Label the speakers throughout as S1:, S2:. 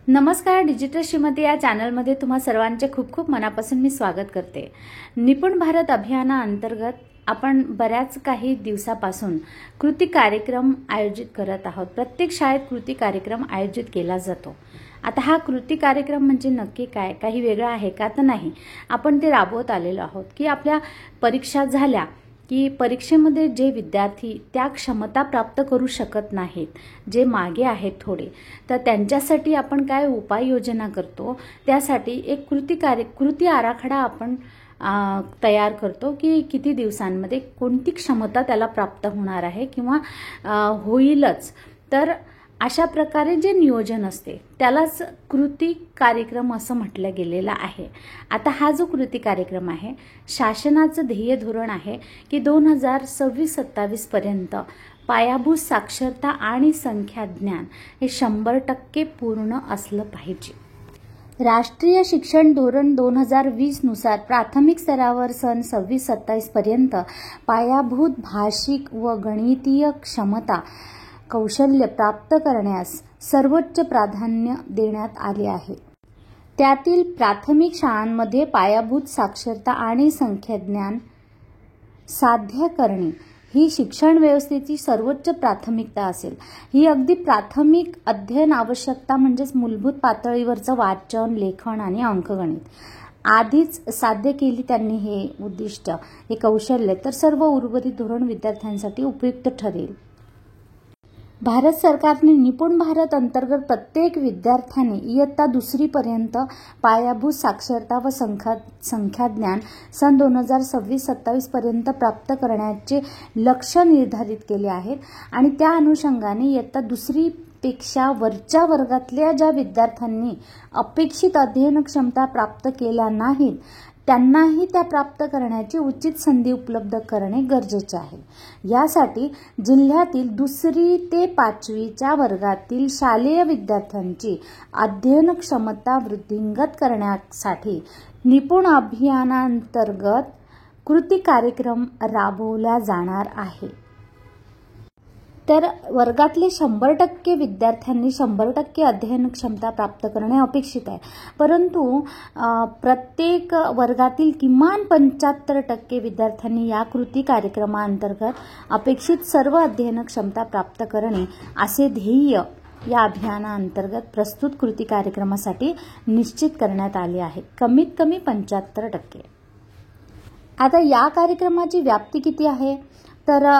S1: नमस्कार. डिजिटल श्रीमती या चॅनलमध्ये तुम्हा सर्वांचे खूप खूप मनापासून मी स्वागत करते. निपुण भारत अभियानाअंतर्गत आपण बऱ्याच काही दिवसापासून कृती कार्यक्रम आयोजित करत आहोत. प्रत्येक शाळेत कृती कार्यक्रम आयोजित केला जातो. आता हा कृती कार्यक्रम म्हणजे नक्की काय, काही वेगळं आहे का? तर नाही. आपण ते राबवत आलेलो आहोत की आपल्या परीक्षा झाल्या की परीक्षेमध्ये जे विद्यार्थी त्या क्षमता प्राप्त करू शकत नाहीत, जे मागे आहेत थोडे, तर त्यांच्यासाठी आपण काय उपाययोजना करतो, त्यासाठी एक कृती आराखडा आपण तयार करतो की किती दिवसांमध्ये कोणती क्षमता त्याला प्राप्त होणार आहे किंवा होईलच. तर अशा प्रकारे जे नियोजन असते त्यालाच कृती कार्यक्रम असं म्हटलं गेलेलं आहे. आता हा जो कृती कार्यक्रम आहे, शासनाचं ध्येय धोरण आहे की 2026-27 पर्यंत पायाभूत साक्षरता आणि संख्याज्ञान हे 100% पूर्ण असलं पाहिजे. राष्ट्रीय शिक्षण धोरण 2020 नुसार प्राथमिक स्तरावर सन 26-27 पर्यंत पायाभूत भाषिक व गणितीय क्षमता कौशल्य प्राप्त करण्यास सर्वोच्च प्राधान्य देण्यात आले आहे. त्यातील प्राथमिक शाळांमध्ये पायाभूत साक्षरता आणि संख्याज्ञान साध्य करणे ही शिक्षण व्यवस्थेची सर्वोच्च प्राथमिकता असेल. ही अगदी प्राथमिक अध्ययन आवश्यकता म्हणजेच मूलभूत पातळीवरचं वाचन, लेखन आणि अंकगणित आधीच साध्य केली त्यांनी हे उद्दिष्ट, हे कौशल्य, तर सर्व उर्वरित धोरण विद्यार्थ्यांसाठी उपयुक्त ठरेल. भारत सरकारने निपुण भारत अंतर्गत प्रत्येक विद्यार्थ्याने इयत्ता 2री पर्यंत पायाभूत साक्षरता व संख्याज्ञान सन 2026-27 पर्यंत प्राप्त करण्याचे लक्ष्य निर्धारित केले आहेत आणि त्या अनुषंगाने इयत्ता 2री पेक्षा वरच्या वर्गातल्या ज्या विद्यार्थ्यांनी अपेक्षित अध्ययन क्षमता प्राप्त केल्या नाहीत त्यांनाही त्या प्राप्त करण्याची उचित संधी उपलब्ध करणे गरजेचे आहे. यासाठी जिल्ह्यातील 2री ते 5वीच्या वर्गातील शालेय विद्यार्थ्यांची अध्ययन क्षमता वृद्धिंगत करण्यासाठी निपुण अभियानांतर्गत कृती कार्यक्रम राबवला जाणार आहे. तर वर्गातले 100% विद्यार्थ्यांनी 100% अध्ययन क्षमता प्राप्त करणे अपेक्षित आहे. परंतु प्रत्येक वर्गातील किमान 75% विद्यार्थ्यांनी या कृती कार्यक्रमाअंतर्गत अपेक्षित सर्व अध्ययन क्षमता प्राप्त करणे असे ध्येय या अभियानाअंतर्गत प्रस्तुत कृती कार्यक्रमासाठी निश्चित करण्यात आले आहे. कमीत कमी 75%. आता या कार्यक्रमाची व्याप्ती किती आहे? तर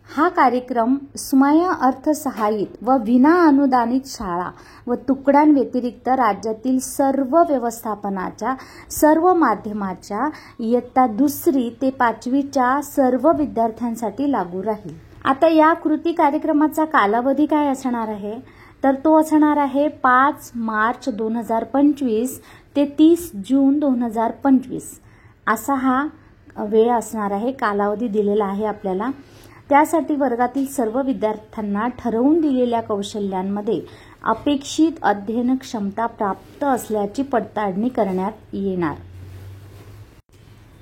S1: हा कार्यक्रम स्वयं अर्थसहाय्यित व विना अनुदानित शाळा व तुकड्यांव्यतिरिक्त राज्यातील सर्व व्यवस्थापनाच्या सर्व माध्यमाच्या इयत्ता 2री ते 5वीच्या सर्व विद्यार्थ्यांसाठी लागू राहील. आता या कृती कार्यक्रमाचा कालावधी काय असणार आहे? तर तो असणार आहे 5 मार्च 2025 ते 30 जून 2025 असा हा वेळ असणार आहे. कालावधी दिलेला आहे आपल्याला. त्यासाठी वर्गातील सर्व विद्यार्थ्यांना ठरवून दिलेल्या कौशल्यांमध्ये अपेक्षित अध्ययन क्षमता प्राप्त असल्याची पडताळणी करण्यात येणार.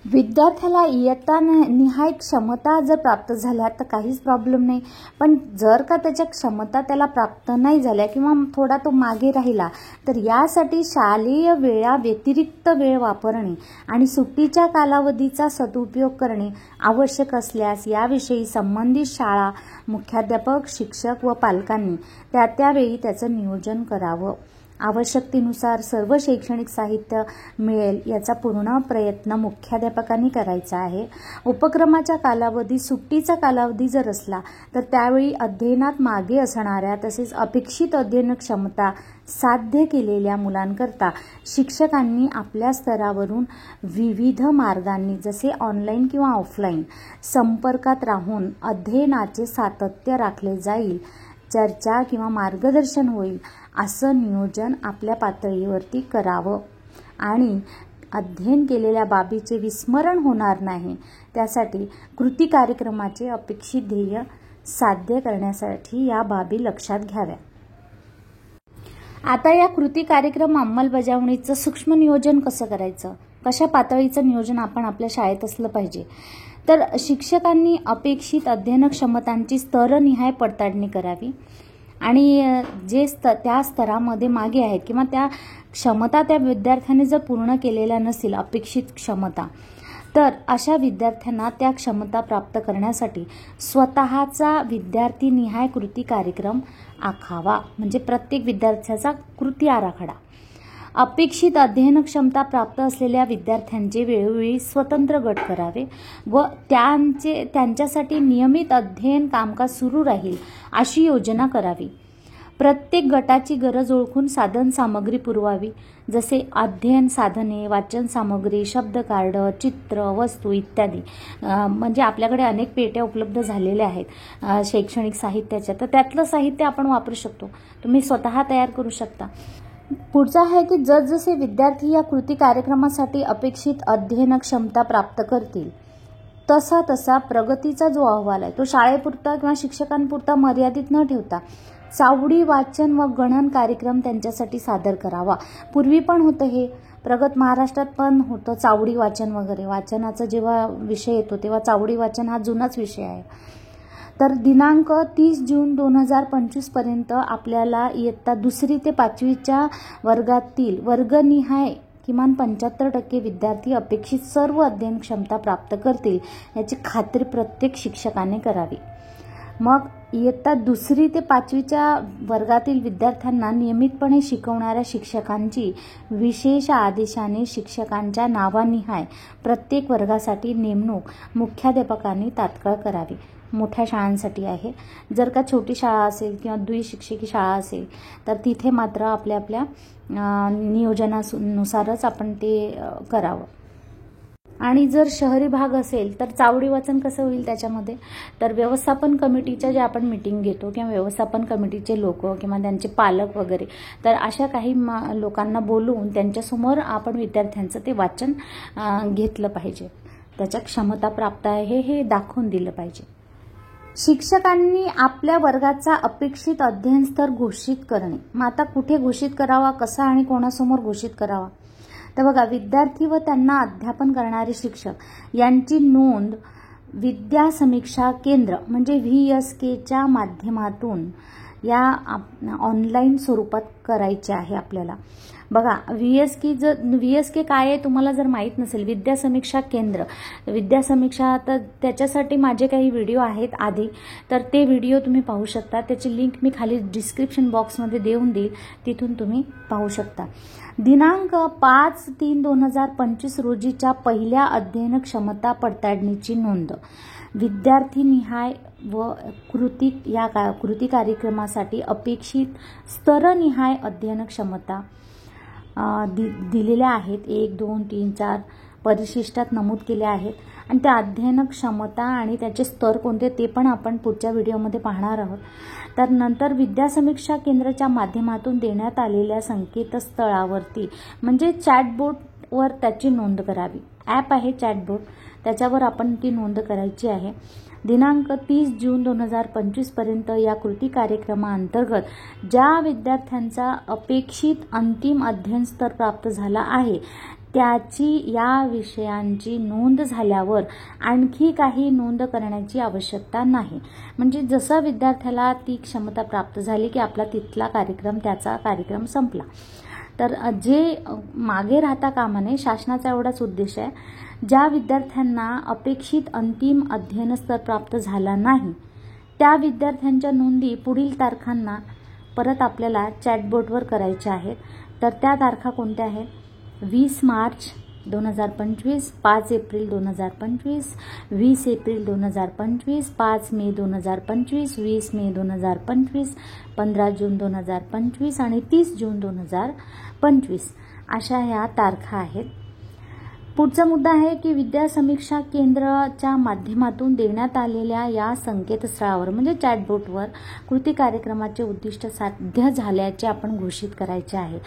S1: विद्यार्थ्याला इयत्ता निहाय क्षमता जर प्राप्त झाल्या तर काहीच प्रॉब्लेम नाही. पण जर का त्याच्या क्षमता त्याला प्राप्त नाही झाल्या किंवा थोडा तो मागे राहिला तर यासाठी शालेय वेळा व्यतिरिक्त वेळ वापरणे आणि सुट्टीच्या कालावधीचा सदुपयोग करणे आवश्यक असल्यास याविषयी संबंधित शाळा मुख्याध्यापक, शिक्षक व पालकांनी त्यावेळी त्याचं नियोजन करावं. आवश्यकतेनुसार सर्व शैक्षणिक साहित्य मिळेल याचा पूर्ण प्रयत्न मुख्याध्यापकांनी करायचा आहे. उपक्रमाच्या कालावधी सुट्टीचा कालावधी जर असला तर त्यावेळी अध्ययनात मागे असणाऱ्या तसेच अपेक्षित अध्ययन क्षमता साध्य केलेल्या मुलांकरता शिक्षकांनी आपल्या स्तरावरून विविध मार्गांनी जसे ऑनलाईन किंवा ऑफलाईन संपर्कात राहून अध्ययनाचे सातत्य राखले जाईल, चर्चा किंवा मार्गदर्शन होईल असं नियोजन आपल्या पातळीवरती करावं आणि अध्ययन केलेल्या बाबीचे विस्मरण होणार नाही त्यासाठी कृती कार्यक्रमाचे अपेक्षित ध्येय साध्य करण्यासाठी या बाबी लक्षात घ्याव्या. आता या कृती कार्यक्रम अंमलबजावणीचं सूक्ष्म नियोजन कसं करायचं, कशा पातळीचं नियोजन आपण आपल्या शाळेत असलं पाहिजे? तर शिक्षकांनी अपेक्षित अध्ययन क्षमतांची स्तरनिहाय पडताळणी करावी आणि जे त्या स्तरामध्ये मागे आहेत किंवा त्या क्षमता त्या विद्यार्थ्याने जर पूर्ण केलेल्या नसतील, अपेक्षित क्षमता, तर अशा विद्यार्थ्यांना त्या क्षमता प्राप्त करण्यासाठी स्वतःचा विद्यार्थीनिहाय कृती कार्यक्रम आखावा, म्हणजे प्रत्येक विद्यार्थ्याचा कृती आराखडा. अपेक्षित अध्ययन क्षमता प्राप्त असलेल्या विद्यार्थ्यांचे वेळोवेळी स्वतंत्र गट करावे व त्यांच्यासाठी नियमित अध्ययन कामकाज सुरू राहील अशी योजना करावी. प्रत्येक गटाची गरज ओळखून साधन सामग्री पुरवावी, जसे अध्ययन साधने, वाचन सामग्री, शब्द कार्ड, चित्र, वस्तू इत्यादी. म्हणजे आपल्याकडे अनेक पेट्या उपलब्ध झालेल्या आहेत शैक्षणिक साहित्याच्या, तर त्यातलं साहित्य आपण वापरू शकतो, तुम्ही स्वतः तयार करू शकता. पुढचा आहे की जसजसे विद्यार्थी या कृती कार्यक्रमासाठी अपेक्षित अध्ययन क्षमता प्राप्त करतील तसा तसा प्रगतीचा जो अहवाल आहे तो शाळेपुरता किंवा शिक्षकांपुरता मर्यादित न ठेवता चावडी वाचन व गणन कार्यक्रम त्यांच्यासाठी सादर करावा. पूर्वी पण होतं हे, प्रगत महाराष्ट्रात पण होतं चावडी वाचन वगैरे. वाचनाचा जेव्हा विषय येतो तेव्हा चावडी वाचन हा जुनाच विषय आहे. तर दिनांक 30 जून 2025 पर्यंत आपल्याला इयत्ता 2री ते 5वीच्या वर्गातील वर्गनिहाय किमान 75% विद्यार्थी अपेक्षित सर्व अध्ययन क्षमता प्राप्त करतील याची खात्री प्रत्येक शिक्षकाने करावी. मग इयत्ता 2री ते 5वीच्या वर्गातील विद्यार्थ्यांना नियमितपणे शिकवणाऱ्या शिक्षकांची विशेष आदेशाने शिक्षकांच्या नावानिहाय प्रत्येक वर्गासाठी नेमणूक मुख्याध्यापकांनी तात्काळ करावी. मोठ्या शाळांसाठी आहे. जर का छोटी शाळा असेल किंवा द्विशिक्षकी शाळा असेल तर तिथे मात्र आपल्या आपल्या नियोजनानुसारच आपण ते करावं. आणि जर शहरी भाग असेल तर चावडी वाचन कसं होईल त्याच्यामध्ये, तर व्यवस्थापन कमिटीच्या ज्या आपण मीटिंग घेतो किंवा व्यवस्थापन कमिटीचे लोक किंवा त्यांचे पालक वगैरे, तर अशा काही लोकांना बोलवून त्यांच्यासमोर आपण विद्यार्थ्यांचं ते वाचन घेतलं पाहिजे. त्याच्या क्षमता प्राप्त आहे हे दाखवून दिलं पाहिजे. शिक्षकांनी आपल्या वर्गाचा अपेक्षित अध्ययन स्तर घोषित करणे. मग आता कुठे घोषित करावा, कसा आणि कोणासमोर घोषित करावा, तर बघा, विद्यार्थी व त्यांना अध्यापन करणारे शिक्षक यांची नोंद विद्या समीक्षा केंद्र म्हणजे VSKच्या माध्यमातून या ऑनलाईन स्वरूपात करायचे आहे आपल्याला. बघा, VSK काय आहे तुम्हाला जर माहीत नसेल, विद्या समीक्षा केंद्र, विद्या समीक्षा, तर त्याच्यासाठी माझे काही व्हिडिओ आहेत आधी, तर ते व्हिडिओ तुम्ही पाहू शकता. त्याची लिंक मी खाली डिस्क्रिप्शन बॉक्समध्ये देऊन देईल, तिथून तुम्ही पाहू शकता. दिनांक 5/3/2025 रोजीच्या पहिल्या अध्ययन क्षमता पडताळणीची नोंद विद्यार्थीनिहाय व कृती कार्यक्रमासाठी अपेक्षित स्तरनिहाय अध्ययन क्षमता दिलेल्या आहेत. 1, 2, 3, 4 परिशिष्टात नमूद केल्या आहेत आणि त्या अध्ययन क्षमता आणि त्याचे स्तर कोणते ते पण आपण पुढच्या व्हिडिओमध्ये पाहणार आहोत. तर नंतर विद्या समीक्षा केंद्राच्या माध्यमातून देण्यात आलेल्या संकेतस्थळावरती म्हणजे चॅटबोटवर त्याची नोंद करावी. ॲप आहे चॅटबोट, त्याच्यावर आपण ती नोंद करायची आहे. दिनांक 30 जून 2025 पर्यंत या कृती कार्यक्रमाअंतर्गत ज्या विद्यार्थ्यांचा अपेक्षित अंतिम अध्ययन स्तर प्राप्त झाला आहे त्याची या विषयांची नोंद झाल्यावर आणखी काही नोंद करण्याची आवश्यकता नाही. म्हणजे जसं विद्यार्थ्याला ती क्षमता प्राप्त झाली की आपला तिथला त्याचा कार्यक्रम संपला. तर जे मागे राहता कामा नये, शासनाचा एवढाच उद्देश आहे. ज्या विद्यार्थ्यांना अपेक्षित अंतिम अध्ययन स्तर प्राप्त झाला नाही त्या विद्यार्थ्यांच्या नोंदी पुढील तारखांना परत आपल्याला चॅटबोटवर करायच्या आहेत. तर त्या तारखा कोणत्या आहेत? 20 मार्च 2025, 5 एप्रिल 2025, 20 एप्रिल 2025, 5 मे 2025, 20 मे 2025, 15 जून 2025 आणि 30 जून 2025 अशा ह्या तारखा आहेत. पुढचा मुद्दा आहे की विद्या समीक्षा केंद्राच्या माध्यमातून देण्यात आलेल्या या संकेतस्थळावर म्हणजे चॅटबोटवर कृती कार्यक्रमाचे उद्दिष्ट साध्य झाल्याचे आपण घोषित करायचे आहे.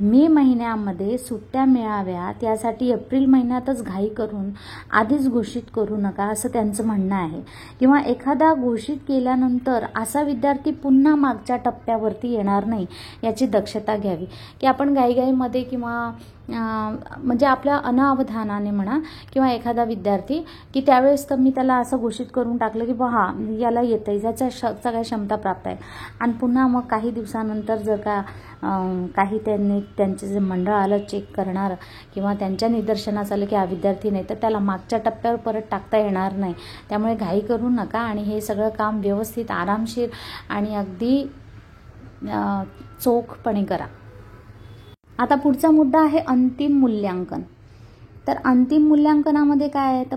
S1: मे महिन्यामध्ये सुट्ट्या मिळाव्यात यासाठी एप्रिल महिन्यातच घाई करून आधीच घोषित करू नका असं त्यांचं म्हणणं आहे. किंवा एखादा घोषित केल्यानंतर असा विद्यार्थी पुन्हा मागच्या टप्प्यावरती येणार नाही याची दक्षता घ्यावी. की आपण घाईघाईमध्ये किंवा म्हणजे आपल्या अनावधानाने म्हणा किंवा एखादा विद्यार्थी की त्यावेळेस तर मी त्याला असं घोषित करून टाकलं की हा याला येतं आहे, याच्या सगळ्या क्षमता प्राप्त आहे, आणि पुन्हा मग काही दिवसानंतर जर का काही त्यांचे जे मंडळ आलं चेक करणार किंवा त्यांच्या निदर्शनास आलं की हा विद्यार्थी नाही, तर त्याला मागच्या टप्प्यावर परत टाकता येणार नाही. त्यामुळे घाई करू नका आणि हे सगळं काम व्यवस्थित आरामशीर आणि अगदी चोखपणे करा. आता पुढचा मुद्दा आहे अंतिम मूल्यांकन. तर अंतिम मूल्यांकनामध्ये काय आहे, तर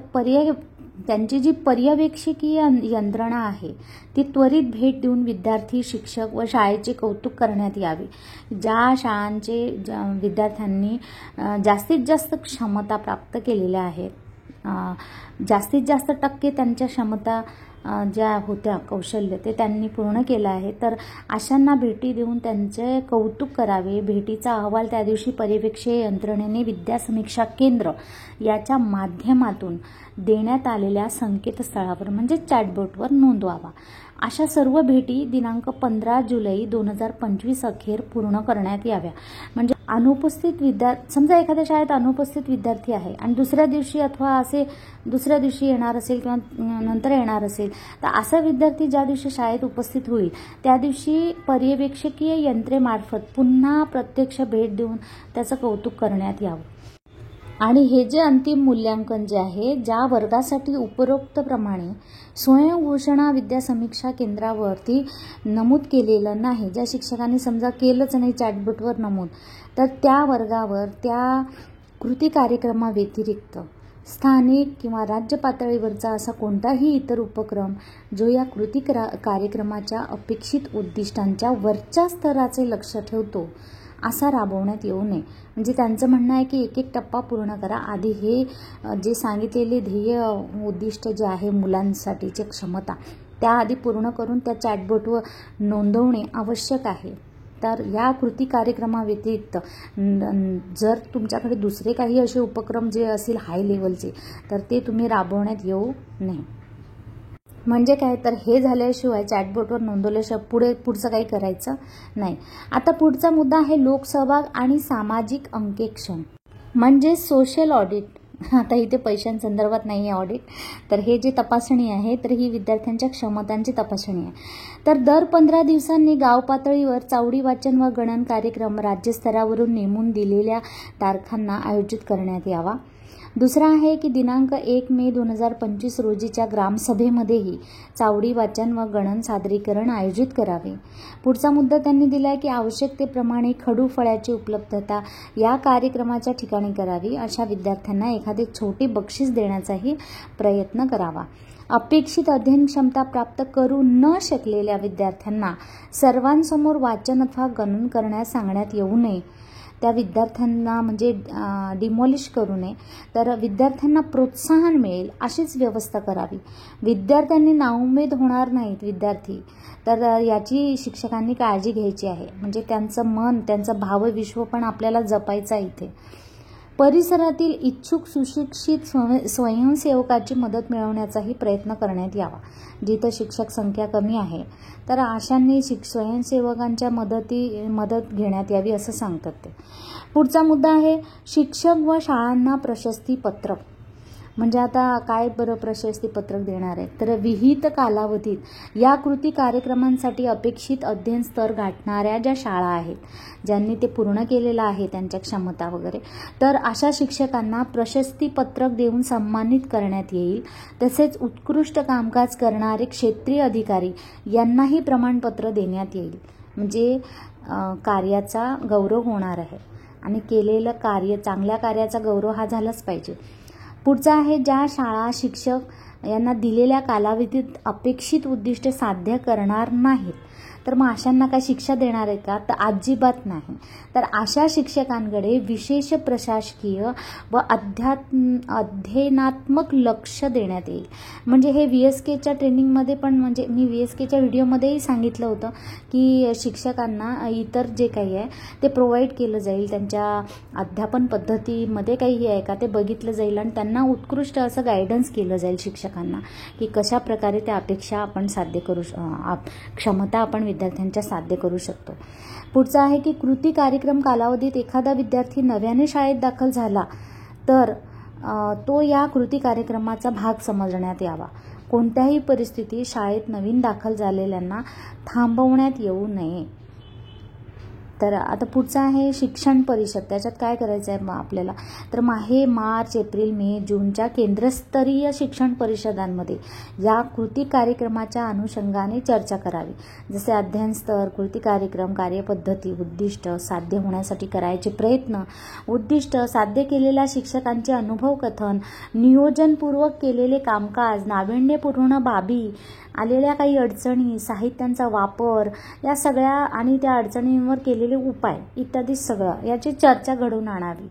S1: त्यांची जी पर्यवेक्षकीय यंत्रणा आहे ती त्वरित भेट देऊन विद्यार्थी, शिक्षक व शाळेचे कौतुक करण्यात यावे. ज्या शाळांचे विद्यार्थ्यांनी जास्तीत जास्त क्षमता प्राप्त केलेल्या आहेत, जास्तीत जास्त टक्के त्यांच्या क्षमता ज्या होत्या कौशल्य ते त्यांनी पूर्ण केलं आहे, तर अशांना भेटी देऊन त्यांचे कौतुक करावे. भेटीचा अहवाल त्या दिवशी पर्यवेक्षीय यंत्रणेने विद्यासमीक्षा केंद्र याच्या माध्यमातून देण्यात आलेल्या संकेतस्थळावर म्हणजे चॅटबोटवर नोंदवावा. अशा सर्व भेटी दिनांक 15 जुलै 2025 अखेर पूर्ण करण्यात याव्या. म्हणजे अनुपस्थित समजा एखाद्या शाळेत अनुपस्थित विद्यार्थी आहे आणि दुसऱ्या दिवशी अथवा असे दुसऱ्या दिवशी येणार असेल किंवा नंतर येणार असेल, तर असा विद्यार्थी ज्या दिवशी शाळेत उपस्थित होईल त्या दिवशी पर्यवेक्षकीय यंत्रणेमार्फत पुन्हा प्रत्यक्ष भेट देऊन त्याचं कौतुक करण्यात यावं. आणि हे जे अंतिम मूल्यांकन जे आहे, ज्या वर्गासाठी उपरोक्तप्रमाणे स्वयंघोषणा विद्यासमीक्षा केंद्रावरती नमूद केलेलं नाही, ज्या शिक्षकांनी समजा केलंच नाही चॅटबोटवर नमूद, तर त्या वर्गावर त्या कृती कार्यक्रमाव्यतिरिक्त स्थानिक किंवा राज्य पातळीवरचा असा कोणताही इतर उपक्रम जो या कृती कार्यक्रमाच्या अपेक्षित उद्दिष्टांच्या वरच्या स्तराचे लक्ष ठेवतो असा राबवण्यात येऊ नये. म्हणजे त्यांचं म्हणणं आहे की एक एक टप्पा पूर्ण करा. आधी हे जे सांगितलेले ध्येय उद्दिष्ट जे आहे मुलांसाठीची क्षमता त्याआधी पूर्ण करून त्या चॅटबोटवर नोंदवणे आवश्यक आहे. तर या कृती कार्यक्रमाव्यतिरिक्त जर तुमच्याकडे दुसरे काही असे उपक्रम जे असतील हाय लेवलचे, तर ते तुम्ही राबवण्यात येऊ नये. म्हणजे काय, तर हे झाल्याशिवाय चॅटबोटवर नोंदवल्याशिवाय पुढचं काही करायचं नाही. आता पुढचा मुद्दा आहे लोकसहभाग आणि सामाजिक अंकेक्षण म्हणजे सोशल ऑडिट. आता इथे पैशांसंदर्भात नाही आहे ऑडिट, तर हे जे तपासणी आहे तर ही विद्यार्थ्यांच्या क्षमतांची तपासणी आहे. तर दर 15 दिवसांनी गाव पातळीवर चावडी वाचन व गणन कार्यक्रम राज्यस्तरावरून नेमून दिलेल्या तारखांना आयोजित करण्यात यावा. दुसरा आहे की दिनांक 1 मे 2025 रोजीच्या ग्रामसभेमध्येही चावडी वाचन व गणन सादरीकरण आयोजित करावे. पुढचा मुद्दा त्यांनी दिला आहे की आवश्यकतेप्रमाणे खडू फळ्याची उपलब्धता या कार्यक्रमाच्या ठिकाणी करावी. अशा विद्यार्थ्यांना एखादे छोटे बक्षीस देण्याचाही प्रयत्न करावा. अपेक्षित अध्ययन क्षमता प्राप्त करू न शकलेल्या विद्यार्थ्यांना सर्वांसमोर वाचन अथवा गणन करण्यास सांगण्यात येऊ नये. त्या विद्यार्थ्यांना म्हणजे डिमॉलिश करू नये, तर विद्यार्थ्यांना प्रोत्साहन मिळेल अशीच व्यवस्था करावी. विद्यार्थ्यांनी नाउमेद होणार नाहीत विद्यार्थी, तर याची शिक्षकांनी काळजी घ्यायची आहे. म्हणजे त्यांचं मन, त्यांचं भावविश्व पण आपल्याला जपायचं आहे इथे. परिसरातील इच्छुक सुशिक्षित स्वयंसेवकाची मदत मिळवण्याचाही प्रयत्न करण्यात यावा. जिथं शिक्षक संख्या कमी आहे तर अशांनी स्वयंसेवकांच्या मदत घेण्यात यावी असं सांगतात ते. पुढचा मुद्दा आहे शिक्षक व शाळांना प्रशस्ती पत्रक. म्हणजे आता काय बरं प्रशस्ती पत्रक देणार आहे, तर विहित कालावधीत या कृती कार्यक्रमांसाठी अपेक्षित अध्ययन स्तर गाठणाऱ्या ज्या शाळा आहेत, ज्यांनी ते पूर्ण केलेलं आहे त्यांच्या क्षमता वगैरे, तर अशा शिक्षकांना प्रशस्ती पत्रक देऊन सन्मानित करण्यात येईल. तसेच उत्कृष्ट कामकाज करणारे क्षेत्रीय अधिकारी यांनाही प्रमाणपत्र देण्यात येईल. म्हणजे कार्याचा गौरव होणार आहे आणि केलेलं कार्य, चांगल्या कार्याचा गौरव हा झालाच पाहिजे. पुढचा आहे ज्या शाळा शिक्षक यांना दिलेल्या कालावधीत अपेक्षित उद्दिष्ट साध्य करणार नाहीत, तर मग अशांना काय शिक्षा देणार आहे का, तर अजिबात नाही. तर अशा शिक्षकांकडे विशेष प्रशासकीय व अध्ययनात्मक लक्ष देण्यात येईल. म्हणजे हे VSKच्या ट्रेनिंगमध्ये पण, म्हणजे मी VSKच्या व्हिडिओमध्येही सांगितलं होतं की शिक्षकांना इतर जे काही आहे ते प्रोव्हाइड केलं जाईल. त्यांच्या अध्यापन पद्धतीमध्ये काही हे आहे का ते बघितलं जाईल आणि त्यांना उत्कृष्ट असं गायडन्स केलं जाईल शिक्षकांना की कशा प्रकारे त्या अपेक्षा आपण साध्य करू, क्षमता आपण विद्यार्थ्यांच्या साध्य करू शकतो. पुढचा आहे की कृती कार्यक्रम कालावधीत एखादा विद्यार्थी नव्याने शाळेत दाखल झाला तर तो या कृती कार्यक्रमाचा भाग समजण्यात यावा. कोणत्याही परिस्थितीत शाळेत नवीन दाखल झालेल्यांना थांबवण्यात येऊ नये. तर आता पुढचा आहे शिक्षण परिषद. त्याच्यात काय करायचं आहे आपल्याला, तर हे मार्च, एप्रिल, मे, जूनच्या केंद्रस्तरीय शिक्षण परिषदांमध्ये या कृती कार्यक्रमाच्या अनुषंगाने चर्चा करावी. जसे अध्ययन स्तर, कृती कार्यक्रम, कार्यपद्धती, उद्दिष्ट, साध्य होण्यासाठी करायचे प्रयत्न, उद्दिष्ट, साध्य केलेल्या शिक्षकांचे अनुभव कथन, नियोजनपूर्वक केलेले कामकाज, नाविन्यपूर्ण बाबी, आलेल्या काही अडचणी, साहित्यांचा वापर, या सगळ्या आणि त्या अडचणींवर केलेले उपाय इत्यादी सगळं याची चर्चा घडवून आणावी.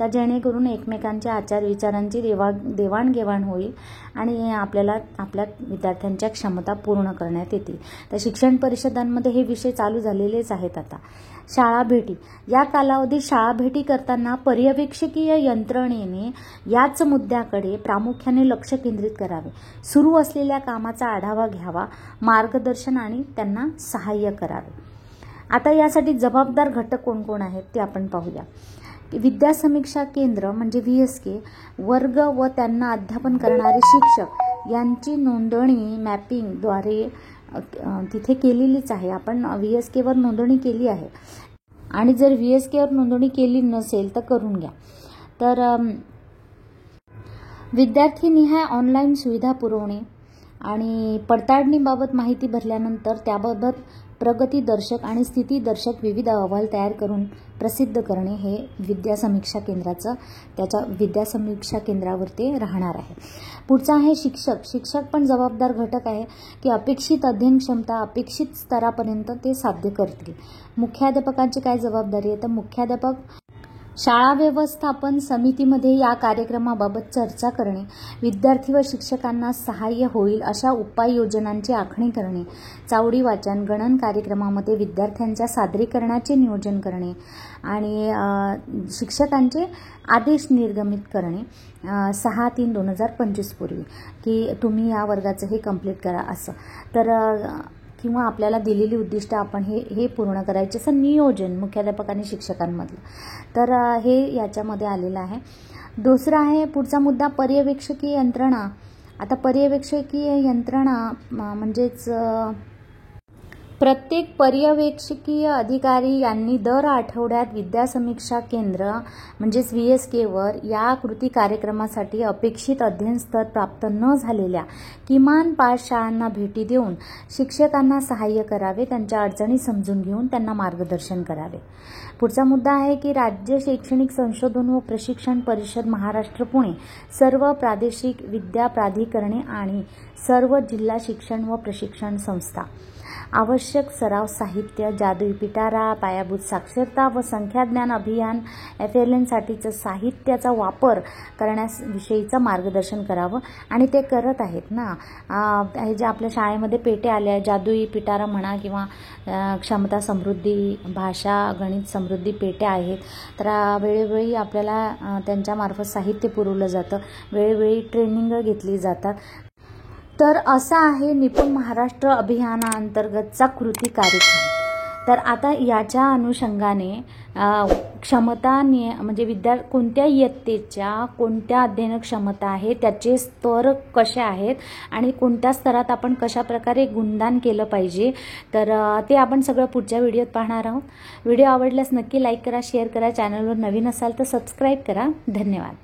S1: तर जेणेकरून एकमेकांच्या आचार विचारांची देवाणघेवाण होईल आणि आपल्याला आपल्या विद्यार्थ्यांच्या क्षमता पूर्ण करण्यात येतील. तर शिक्षण परिषदांमध्ये हे विषय चालू झालेलेच आहेत. आता शाळा भेटी. या कालावधीत शाळा भेटी करताना पर्यवेक्षकीय यंत्रणेने याच मुद्द्याकडे प्रामुख्याने लक्ष केंद्रित करावे. सुरू असलेल्या कामाचा आढावा घ्यावा, मार्गदर्शन आणि त्यांना सहाय्य करावे. आता यासाठी जबाबदार घटक कोण कोण आहेत ते आपण पाहूया. विद्या समीक्षा केंद्र म्हणजे VSK, वर्ग व त्यांना अध्यापन करणारे शिक्षक यांची नोंदणी मॅपिंगद्वारे तिथे केलेलीच आहे. आपण VSK वर नोंदणी केली आहे आणि जर VSK वर नोंदणी केली नसेल तर करून घ्या. तर विद्यार्थीनिहाय ऑनलाईन सुविधा पुरवणे आणि पडताळणीबाबत माहिती भरल्यानंतर त्याबाबत प्रगतीदर्शक आणि स्थितीदर्शक विविध अहवाल तयार करून प्रसिद्ध करणे हे विद्या समीक्षा केंद्राचं त्याच्या विद्या समीक्षा केंद्रावर ते राहणार आहे. पुढचा आहे शिक्षक. शिक्षक पण जबाबदार घटक आहे की अपेक्षित अध्ययन क्षमता अपेक्षित स्तरापर्यंत ते साध्य करतील. मुख्याध्यापकांची काय जबाबदारी आहे, तर मुख्याध्यापक शाळा व्यवस्थापन समितीमध्ये या कार्यक्रमाबाबत चर्चा करणे, विद्यार्थी व शिक्षकांना सहाय्य होईल अशा उपाययोजनांची आखणी करणे, चावडी वाचन गणन कार्यक्रमामध्ये विद्यार्थ्यांच्या सादरीकरणाचे नियोजन करणे आणि शिक्षकांचे आदेश निर्गमित करणे 6/3/2025 पूर्वी की तुम्ही या वर्गाचं हे कंप्लीट करा असं. तर किंवा आपल्याला दिलेली उद्दिष्ट आपण हे पूर्ण करायचे असं नियोजन मुख्याध्यापक आणि शिक्षकांमधलं. तर हे याच्यामध्ये आलेलं आहे. दुसरा आहे पुढचा मुद्दा पर्यवेक्षकीय यंत्रणा. आता पर्यवेक्षकीय यंत्रणा म्हणजेच प्रत्येक पर्यवेक्षकीय अधिकारी यांनी दर आठवड्यात विद्या समीक्षा केंद्र म्हणजेच VSK वर या कृती कार्यक्रमासाठी अपेक्षित अध्ययन स्तर प्राप्त न झालेल्या किमान 5 शाळांना भेटी देऊन शिक्षकांना सहाय्य करावे, त्यांच्या अडचणी समजून घेऊन त्यांना मार्गदर्शन करावे. पुढचा मुद्दा आहे की राज्य शैक्षणिक संशोधन व प्रशिक्षण परिषद महाराष्ट्र पुणे, सर्व प्रादेशिक विद्या प्राधिकरणे आणि सर्व जिल्हा शिक्षण व प्रशिक्षण संस्था आवश्यक सराव साहित्य, जादुई पिटारा, पायाभूत साक्षरता व संख्याज्ञान अभियान FLN साठीचं साहित्याचा वापर करण्याविषयीचं मार्गदर्शन करावं आणि ते करत आहेत ना. हे जे आपल्या शाळेमध्ये पेटे आले आहेत, जादुई पिटारा म्हणा किंवा क्षमता समृद्धी, भाषा गणित समृद्धी पेटे आहेत. तर वेळोवेळी आपल्याला त्यांच्यामार्फत साहित्य पुरवलं जातं, वेळोवेळी ट्रेनिंग घेतली जातात. तर असा आहे निपुण महाराष्ट्र अभियानाअंतर्गतचा कृती कार्यक्रम. तर आता याच्या अनुषंगाने क्षमता म्हणजे कोणत्या इयत्तेच्या कोणत्या अध्ययन क्षमता आहे, त्याचे स्तर कसे आहेत आणि कोणत्या स्तरात आपण कशा प्रकारे गुणदान केलं पाहिजे, तर ते आपण सगळं पुढच्या व्हिडिओत पाहणार आहोत. व्हिडिओ आवडल्यास नक्की लाईक करा, शेअर करा, चॅनलवर नवीन असाल तर सबस्क्राईब करा. धन्यवाद.